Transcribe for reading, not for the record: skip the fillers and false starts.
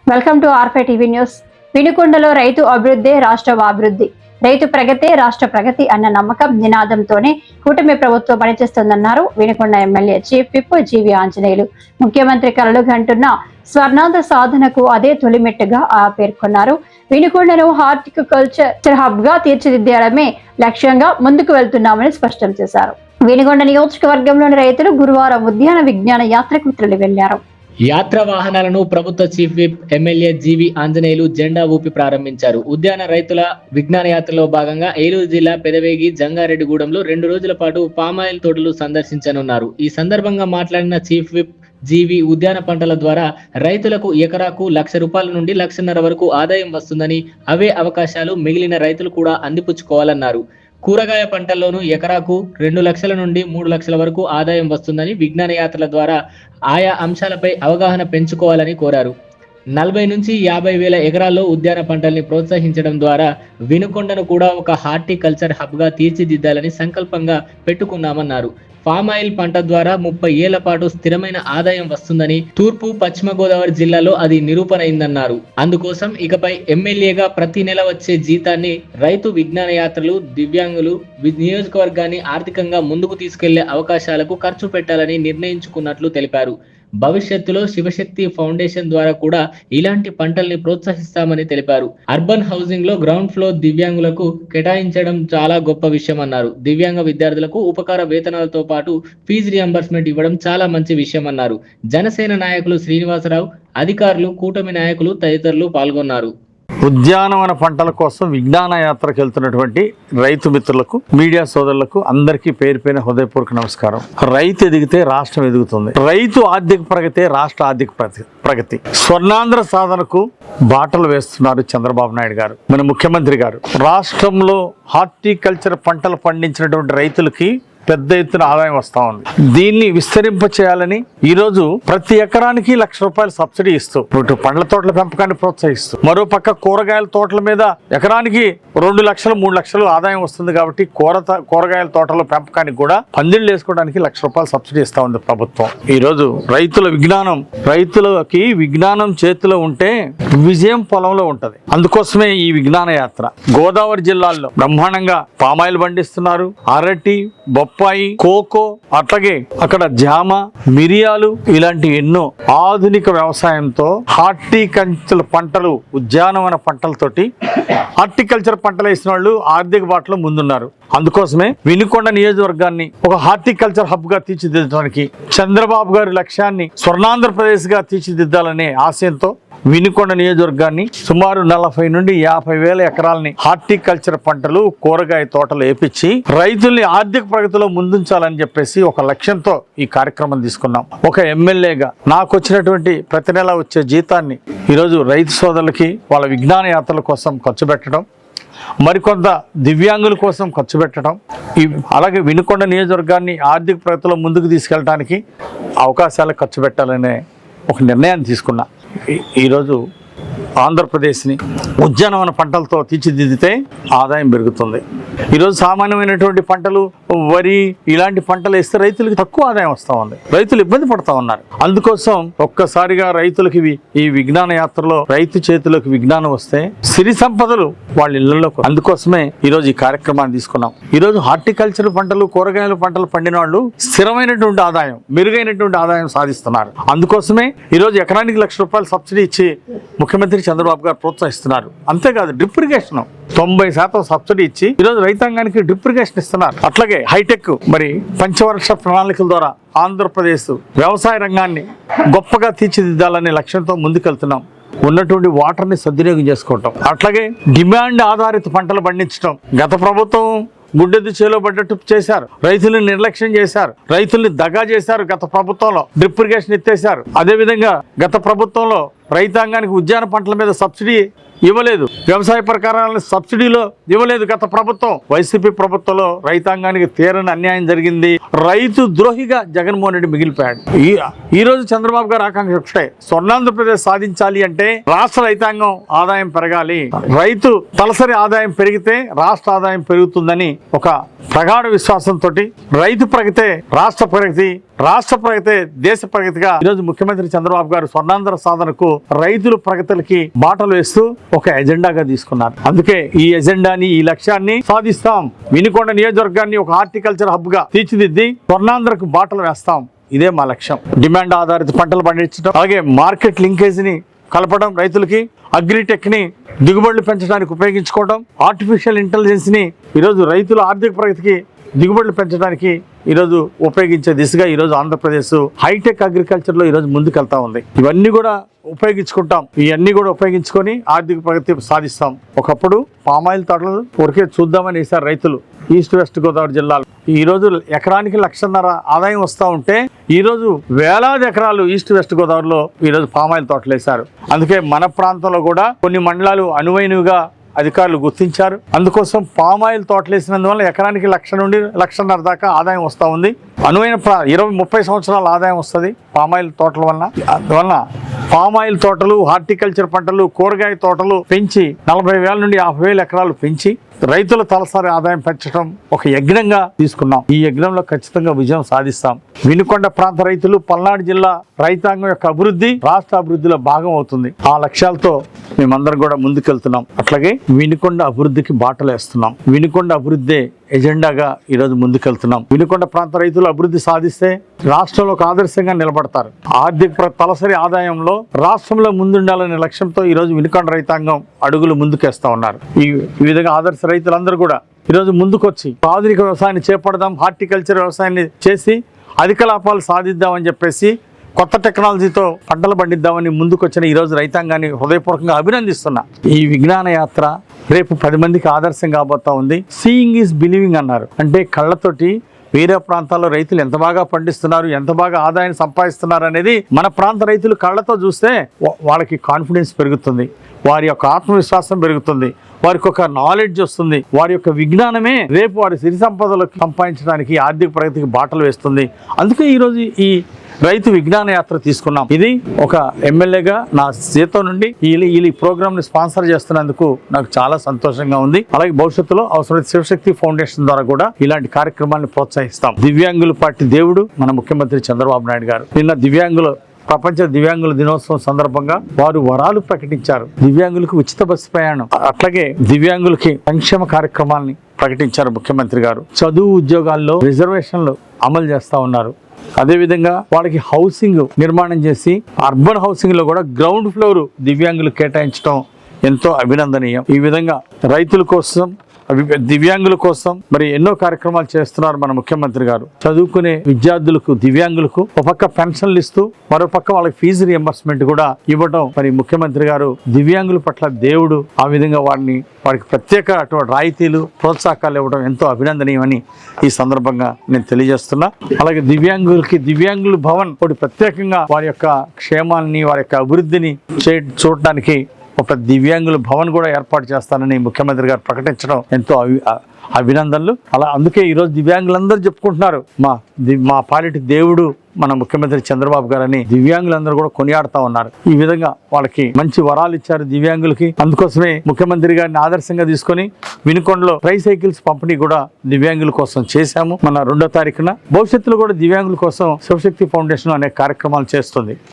Welcome to ఆర్ఫై TV news. వినుకొండలో రైతు అభివృద్ధి రాష్ట్ర అభివృద్ధి, రైతు ప్రగతి రాష్ట్ర ప్రగతి అన్న నమ్మకం నినాదంతోనే కూటమి ప్రభుత్వం పనిచేస్తుందన్నారు వినుకొండ ఎమ్మెల్యే చీఫ్ విప్ జీవి ఆంజనేయులు. ముఖ్యమంత్రి కలలు గంటున్న స్వర్ణాంధ్ర సాధనకు అదే తొలిమెట్టుగా పేర్కొన్నారు. వినుకొండను హార్టికల్చర్ హబ్ గా తీర్చిదిద్దడమే లక్ష్యంగా ముందుకు వెళ్తున్నామని స్పష్టం చేశారు. వినుకొండ నియోజకవర్గంలోని రైతులు గురువారం ఉద్యాన విజ్ఞాన యాత్రకు తరలి వెళ్లారు. యాత్ర వాహనాలను ప్రభుత్వ చీఫ్ విప్ ఎమ్మెల్యే జీవి ఆంజనేయులు జెండా ఊపి ప్రారంభించారు. ఉద్యాన రైతుల విజ్ఞాన యాత్రలో భాగంగా ఏలూరు జిల్లా పెదవేగి జంగారెడ్డిగూడెంలో 2 రోజుల పాటు పామాయిల్ తోటలు సందర్శించనున్నారు. ఈ సందర్భంగా మాట్లాడిన చీఫ్ విప్ జీవి ఉద్యాన పంటల ద్వారా రైతులకు ఎకరాకు ₹1,00,000 నుండి ₹1,50,000 వరకు ఆదాయం వస్తుందని, అవే అవకాశాలు మిగిలిన రైతులు కూడా అందిపుచ్చుకోవాలన్నారు. కూరగాయ పంటల్లోనూ ఎకరాకు 2 లక్షల నుండి 3 లక్షల వరకు ఆదాయం వస్తుందని, విజ్ఞాన యాత్రల ద్వారా ఆయా అంశాలపై అవగాహన పెంచుకోవాలని కోరారు. 40 నుంచి 50 వేల ఎకరాల్లో ఉద్యాన పంటల్ని ప్రోత్సహించడం ద్వారా వినుకొండను కూడా ఒక హార్టికల్చర్ హబ్గా తీర్చిదిద్దాలని సంకల్పంగా పెట్టుకున్నామన్నారు. పామ్ ఆయిల్ పంట ద్వారా 30 ఏళ్ల పాటు స్థిరమైన ఆదాయం వస్తుందని, తూర్పు పశ్చిమ గోదావరి జిల్లాలో అది నిరూపణైందన్నారు. అందుకోసం ఇకపై ఎమ్మెల్యేగా ప్రతి నెల వచ్చే జీతాన్ని రైతు విజ్ఞాన యాత్రలు, దివ్యాంగులు, నియోజకవర్గాన్ని ఆర్థికంగా ముందుకు తీసుకెళ్లే అవకాశాలకు ఖర్చు పెట్టాలని నిర్ణయించుకున్నట్లు తెలిపారు. భవిష్యత్తులో శివశక్తి ఫౌండేషన్ ద్వారా కూడా ఇలాంటి పంటల్ని ప్రోత్సహిస్తామని తెలిపారు. అర్బన్ హౌసింగ్ లో గ్రౌండ్ ఫ్లోర్ దివ్యాంగులకు కేటాయించడం చాలా గొప్ప విషయం అన్నారు. దివ్యాంగ విద్యార్థులకు ఉపకార వేతనాలతో పాటు ఫీజు రియంబర్స్మెంట్ ఇవ్వడం చాలా మంచి విషయం అన్నారు. జనసేన నాయకులు శ్రీనివాసరావు, అధికారులు, కూటమి నాయకులు తదితరులు పాల్గొన్నారు. ఉద్యానవన పంటల కోసం విజ్ఞాన యాత్రకు వెళ్తున్నటువంటి రైతు మిత్రులకు, మీడియా సోదరులకు అందరికీ పేరు పైన హృదయపూర్వక నమస్కారం. రైతు ఎదిగితే రాష్ట్రం ఎదుగుతుంది. రైతు ఆర్థిక ప్రగతి రాష్ట్ర ఆర్థిక ప్రగతి. స్వర్ణాంధ్ర సాధనకు బాటలు వేస్తున్నారు చంద్రబాబు నాయుడు గారు, మన ముఖ్యమంత్రి గారు. రాష్ట్రంలో హార్టికల్చర్ పంటలు పండించినటువంటి రైతులకి పెద్ద ఎత్తున ఆదాయం వస్తా ఉంది. దీన్ని విస్తరింప చేయాలని ఈరోజు ప్రతి ఎకరానికి ₹1,00,000 సబ్సిడీ ఇస్తూ ఇటు పండ్ల తోటల పెంపకాన్ని ప్రోత్సహిస్తూ, మరో పక్క కూరగాయల తోటల మీద ఎకరానికి 2 లక్షలు 3 లక్షలు ఆదాయం వస్తుంది. కాబట్టి కూరగాయల తోటల పెంపకానికి కూడా పందిళ్ళు వేసుకోవడానికి ₹1,00,000 సబ్సిడీ ఇస్తా ఉంది ప్రభుత్వం. ఈరోజు రైతులకి విజ్ఞానం చేతిలో ఉంటే విజయం పొలంలో ఉంటది. అందుకోసమే ఈ విజ్ఞాన యాత్ర. గోదావరి జిల్లాల్లో బ్రహ్మాండంగా పామాయిల్ పండిస్తున్నారు. అరటి, బొప్పాయి, కోకో, అట్లాగే అక్కడ జామ, మిరియాలు, ఇలాంటి ఎన్నో ఆధునిక వ్యవసాయంతో హార్టికల్చర్ పంటలు, ఉద్యానవన పంటలతోటి హార్టికల్చర్ పంటలు వేసిన వాళ్ళు ఆర్థిక బాటలో ముందున్నారు. అందుకోసమే వినుకొండ నియోజకవర్గాన్ని ఒక హార్టికల్చర్ హబ్ గా తీర్చిదిద్దడానికి చంద్రబాబు గారి లక్ష్యాన్ని స్వర్ణాంధ్రప్రదేశ్ గా తీర్చిదిద్దాలనే ఆశయంతో వినుకొండ నియోజకవర్గాన్ని సుమారు 40 నుండి 50 వేల ఎకరాలని హార్టికల్చర్ పంటలు, కూరగాయ తోటలు వేపించి రైతుల్ని ఆర్థిక ప్రగతిలో ముందుంచాలని చెప్పేసి ఒక లక్ష్యంతో ఈ కార్యక్రమం తీసుకున్నాం. ఒక ఎమ్మెల్యేగా నాకు వచ్చినటువంటి ప్రతి నెల వచ్చే జీతాన్ని ఈరోజు రైతు సోదరులకి వాళ్ళ విజ్ఞాన యాత్రల కోసం ఖర్చు పెట్టడం, మరికొంత దివ్యాంగుల కోసం ఖర్చు పెట్టడం, అలాగే వినుకొండ నియోజకవర్గాన్ని ఆర్థిక ప్రగతిలో ముందుకు తీసుకెళ్ళడానికి అవకాశాలకు ఖర్చు పెట్టాలనే ఒక నిర్ణయాన్ని తీసుకున్నా. ఈరోజు ఆంధ్రప్రదేశ్ని ఉద్యానవన పంటలతో తీర్చిదిద్దితే ఆదాయం పెరుగుతుంది. ఈరోజు సామాన్యమైనటువంటి పంటలు, వరి, ఇలాంటి పంటలు వేస్తే రైతులకి తక్కువ ఆదాయం వస్తూ ఉంది. రైతులు ఇబ్బంది పడుతూ ఉన్నారు. అందుకోసం ఒక్కసారిగా రైతులకి ఈ విజ్ఞాన యాత్రలో రైతు చేతిలోకి విజ్ఞానం వస్తే సిరి సంపదలు వాళ్ళ ఇళ్లలో. అందుకోసమే ఈరోజు ఈ కార్యక్రమాన్ని తీసుకున్నాం. ఈరోజు హార్టికల్చర్ పంటలు, కూరగాయల పంటలు పండిన వాళ్ళు స్థిరమైనటువంటి ఆదాయం, మెరుగైనటువంటి ఆదాయం సాధిస్తున్నారు. అందుకోసమే ఈరోజు ఎకరానికి ₹1,00,000 సబ్సిడీ ఇచ్చి ముఖ్యమంత్రి చంద్రబాబు గారు ప్రోత్సహిస్తున్నారు. అంతేకాదు డ్రిప్ ఇరిగేషన్ 90% సబ్సిడీ ఇచ్చి ఈరోజు రైతాంగానికి డ్రిప్ ఇరిగేషన్ ఇస్తున్నారు. అట్లాగే హైటెక్ పంచవర్ష ప్రణాళికల ద్వారా ఆంధ్రప్రదేశ్ వ్యవసాయ రంగాన్ని గొప్పగా తీర్చిదిద్దాలనే లక్ష్యంతో ముందుకెళ్తున్నాం. ఉన్నటువంటి వాటర్ని సద్వినియోగం చేసుకోవటం, అట్లాగే డిమాండ్ ఆధారిత పంటలు పండించడం. గత ప్రభుత్వం గుడ్డెద్దు చేలో పడ్డట్టు చేశారు. రైతులను నిర్లక్ష్యం చేశారు, రైతుల్ని దగా చేశారు. గత ప్రభుత్వంలో డ్రిప్ ఇరిగేషన్ ఎత్తేశారు. అదేవిధంగా గత ప్రభుత్వంలో రైతాంగానికి ఉద్యాన పంటల మీద సబ్సిడీ ఇవ్వలేదు. వ్యవసాయ పరికరాలను సబ్సిడీలో ఇవ్వలేదు గత ప్రభుత్వం. వైసీపీ ప్రభుత్వంలో రైతాంగానికి తీరని అన్యాయం జరిగింది. రైతు ద్రోహిగా జగన్మోహన్ రెడ్డి మిగిలిపోయాడు. ఈ రోజు చంద్రబాబు గారు ఆకాంక్ష ఒకటే, స్వర్ణాంధ్రప్రదేశ్ సాధించాలి అంటే రాష్ట్ర రైతాంగం ఆదాయం పెరగాలి. రైతు తలసరి ఆదాయం పెరిగితే రాష్ట్ర ఆదాయం పెరుగుతుందని ఒక ప్రగాఢ విశ్వాసంతో రైతు ప్రగతే రాష్ట్ర ప్రగతి, రాష్ట్ర ప్రగతి దేశ ప్రగతిగా ఈరోజు ముఖ్యమంత్రి చంద్రబాబు గారు స్వర్ణాంధ్ర సాధనకు రైతుల ప్రగతులకి బాటలు వేస్తూ ఒక ఎజెండాగా తీసుకున్నారు. అందుకే ఈ ఎజెండాని, ఈ లక్ష్యాన్ని సాధిస్తాం. వినుకొండ నియోజకవర్గాన్ని ఒక హార్టికల్చర్ హబ్ గా తీర్చిదిద్ది స్వర్ణాంధ్రకు బాటలు వేస్తాం. ఇదే మా లక్ష్యం. డిమాండ్ ఆధారిత పంటలు పండించడం, అలాగే మార్కెట్ లింకేజ్ ని కలపడం, రైతులకి అగ్రిటెక్ ని దిగుబడులు పెంచడానికి ఉపయోగించుకోవడం, ఆర్టిఫిషియల్ ఇంటెలిజెన్స్ ని ఈరోజు రైతుల ఆర్థిక ప్రగతికి దిగుబడులు పెంచడానికి ఈరోజు ఉపయోగించే దిశగా ఈరోజు ఆంధ్రప్రదేశ్ హైటెక్ అగ్రికల్చర్ లో ఈరోజు ముందుకెళ్తా ఉంది. ఇవన్నీ కూడా ఉపయోగించుకుంటాం. ఇవన్నీ కూడా ఉపయోగించుకొని ఆర్థిక ప్రగతి సాధిస్తాం. ఒకప్పుడు పామాయిల్ తోటలు ఊరికే చూద్దామని వేశారు రైతులు ఈస్ట్ వెస్ట్ గోదావరి జిల్లాలో. ఈ రోజు ఎకరానికి 1,50,000 ఆదాయం వస్తూ ఉంటే ఈ రోజు వేలాది ఎకరాలు ఈస్ట్ వెస్ట్ గోదావరిలో ఈ రోజు పామాయిల్ తోటలు వేశారు. అందుకే మన ప్రాంతంలో కూడా కొన్ని మండలాలు అనువైనవిగా అధికారులు గుర్తించారు. అందుకోసం పామాయిల్ తోటలు వేసినందువల్ల ఎకరానికి 1,00,000 నుండి 1,50,000 దాకా ఆదాయం వస్తూ ఉంది. అనువైన 20-30 సంవత్సరాల ఆదాయం వస్తుంది పామాయిల్ తోటల వల్ల. అందువల్ల పామాయిల్ తోటలు, హార్టికల్చర్ పంటలు, కూరగాయ తోటలు పెంచి 40,000 నుండి 50,000 ఎకరాలు పెంచి రైతుల తలసరి ఆదాయం పెంచడం ఒక యజ్ఞంగా తీసుకున్నాం. ఈ యజ్ఞంలో ఖచ్చితంగా విజయం సాధిస్తాం. వినుకొండ ప్రాంత రైతులు, పల్నాడు జిల్లా రైతాంగం యొక్క అభివృద్ధి రాష్ట్ర అభివృద్ధిలో భాగం అవుతుంది. ఆ లక్ష్యాలతో మేమందరం కూడా ముందుకెళ్తున్నాం. అట్లాగే వినుకొండ అభివృద్ధికి బాటలు వేస్తున్నాం. వినుకొండ అభివృద్ధి ఎజెండాగా ఈరోజు ముందుకెళ్తున్నాం. వినుకొండ ప్రాంత రైతులు అభివృద్ధి సాధిస్తే రాష్ట్రంలో ఒక ఆదర్శంగా నిలబడతారు. ఆర్థిక తలసరి ఆదాయంలో రాష్ట్రంలో ముందుండాలనే లక్ష్యంతో ఈరోజు వినుకొండ రైతాంగం అడుగులు ముందుకేస్తా ఉన్నారు. ఈ విధంగా ఆదర్శ రైతులందరూ కూడా ఈరోజు ముందుకొచ్చి ఆధునిక వ్యవసాయాన్ని చేపడదాం, హార్టికల్చర్ వ్యవసాయాన్ని చేసి అధిక లాభాలు సాధిద్దామని చెప్పేసి కొత్త టెక్నాలజీతో పంటలు పండిద్దామని ముందుకొచ్చిన ఈరోజు రైతాంగాన్ని హృదయపూర్వకంగా అభినందిస్తున్నా. ఈ విజ్ఞాన యాత్ర రేపు 10 మందికి ఆదర్శం కాబోతా ఉంది. సీయింగ్ ఈజ్ బిలీవింగ్ అన్నారు. అంటే కళ్ళతోటి వేరే ప్రాంతాల్లో రైతులు ఎంత బాగా పండిస్తున్నారు, ఎంత బాగా ఆదాయాన్ని సంపాదిస్తున్నారు అనేది మన ప్రాంత రైతులు కళ్ళతో చూస్తే వాళ్ళకి కాన్ఫిడెన్స్ పెరుగుతుంది, వారి యొక్క ఆత్మవిశ్వాసం పెరుగుతుంది, వారికి ఒక నాలెడ్జ్ వస్తుంది. వారి యొక్క విజ్ఞానమే రేపు వారి సిరి సంపదలకు సంపాదించడానికి, ఆర్థిక ప్రగతికి బాటలు వేస్తుంది. అందుకే ఈరోజు ఈ రైతు విజ్ఞాన యాత్ర తీసుకున్నాం. ఇది ఒక ఎమ్మెల్యేగా నా చేతో నుండి ఈ ప్రోగ్రామ్ ని స్పాన్సర్ చేస్తున్నందుకు నాకు చాలా సంతోషంగా ఉంది. అలాగే భవిష్యత్తులో అవసరమైతే శివశక్తి ఫౌండేషన్ ద్వారా కూడా ఇలాంటి కార్యక్రమాలను ప్రోత్సహిస్తాం. దివ్యాంగుల పార్టీ దేవుడు మన ముఖ్యమంత్రి చంద్రబాబు నాయుడు గారు నిన్న ప్రపంచ దివ్యాంగుల దినోత్సవం సందర్భంగా వారు వరాలు ప్రకటించారు. దివ్యాంగులకు ఉచిత బస్సు ప్రయాణం, అట్లాగే దివ్యాంగులకి సంక్షేమ కార్యక్రమాలని ప్రకటించారు ముఖ్యమంత్రి గారు. చదువు, ఉద్యోగాల్లో రిజర్వేషన్లు అమలు చేస్తా ఉన్నారు. అదేవిధంగా వాళ్ళకి హౌసింగ్ నిర్మాణం చేసి అర్బన్ హౌసింగ్ లో కూడా గ్రౌండ్ ఫ్లోర్ దివ్యాంగులు కేటాయించడం ఎంతో అభినందనీయం. ఈ విధంగా రైతుల కోసం, దివ్యాంగుల కోసం మరి ఎన్నో కార్యక్రమాలు చేస్తున్నారు మన ముఖ్యమంత్రి గారు. చదువుకునే విద్యార్థులకు, దివ్యాంగులకు ఒక పక్క పెన్షన్లు ఇస్తూ మరో పక్క వాళ్ళకి ఫీజు రియంబర్స్మెంట్ కూడా ఇవ్వడం మరి ముఖ్యమంత్రి గారు దివ్యాంగుల పట్ల దేవుడు. ఆ విధంగా వారికి ప్రత్యేక అటువంటి రాయితీలు, ప్రోత్సాహకాలు ఇవ్వడం ఎంతో అభినందనీయమని ఈ సందర్భంగా నేను తెలియజేస్తున్నా. అలాగే దివ్యాంగుల భవన్ ఒకటి ప్రత్యేకంగా వారి యొక్క క్షేమాన్ని, వారి యొక్క అభివృద్ధిని చూడటానికి ఒక దివ్యాంగుల భవన్ కూడా ఏర్పాటు చేస్తానని ముఖ్యమంత్రి గారు ప్రకటించడం ఎంతో అభినందనలు. అందుకే ఈరోజు దివ్యాంగులందరూ చెప్పుకుంటున్నారు మా పాలిటి దేవుడు మన ముఖ్యమంత్రి చంద్రబాబు గారని దివ్యాంగులందరూ కూడా కొనియాడుతా ఉన్నారు. ఈ విధంగా వాళ్ళకి మంచి వరాలు ఇచ్చారు దివ్యాంగులకి. అందుకోసమే ముఖ్యమంత్రి గారిని ఆదర్శంగా తీసుకొని వినుకొండలో ట్రైసైకిల్స్ పంపిణీ కూడా దివ్యాంగుల కోసం చేశాము మన 2వ తారీఖున. భవిష్యత్తులో కూడా దివ్యాంగుల కోసం శివశక్తి ఫౌండేషన్ అనే కార్యక్రమాలు చేస్తుంది.